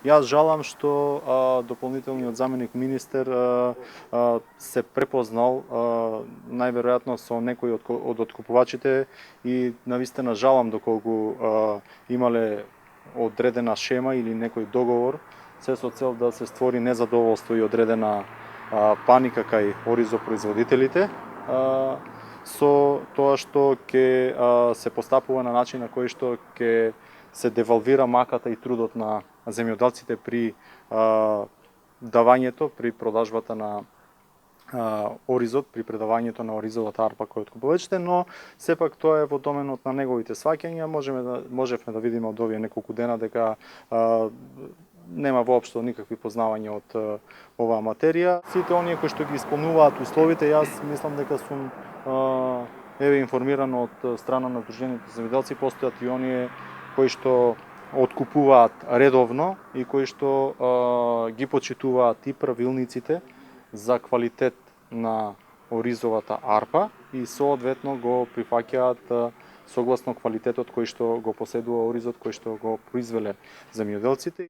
Јас жалам што дополнителниот заменик министер се препознал најверојатно со некои од откупувачите и навистина жалам доколку имале одредена шема или некој договор, се со цел да се створи незадоволство и одредена паника кај оризопроизводителите со тоа што ќе се постапува на начин на кој што ќе се девалвира маката и трудот на земјоделците при давањето, при продажбата на оризот, при предавањето на оризовата арпа кој откупувачите, но сепак тоа е во доменот на неговите сваќања. Можевме да видиме од овие неколку дена дека нема воопшто никакви познавања од оваа материја. Сите оние кои што ги исполнуваат условите, јас мислам дека сум информиран од страна на Сдруженијето земјоделци, постојат и оние кои што откупуваат редовно и кои што ги почитуваат и правилниците за квалитет на оризовата арпа и соодветно го прифаќаат согласно квалитетот кој што го поседува оризот кој што го произвеле земјоделците.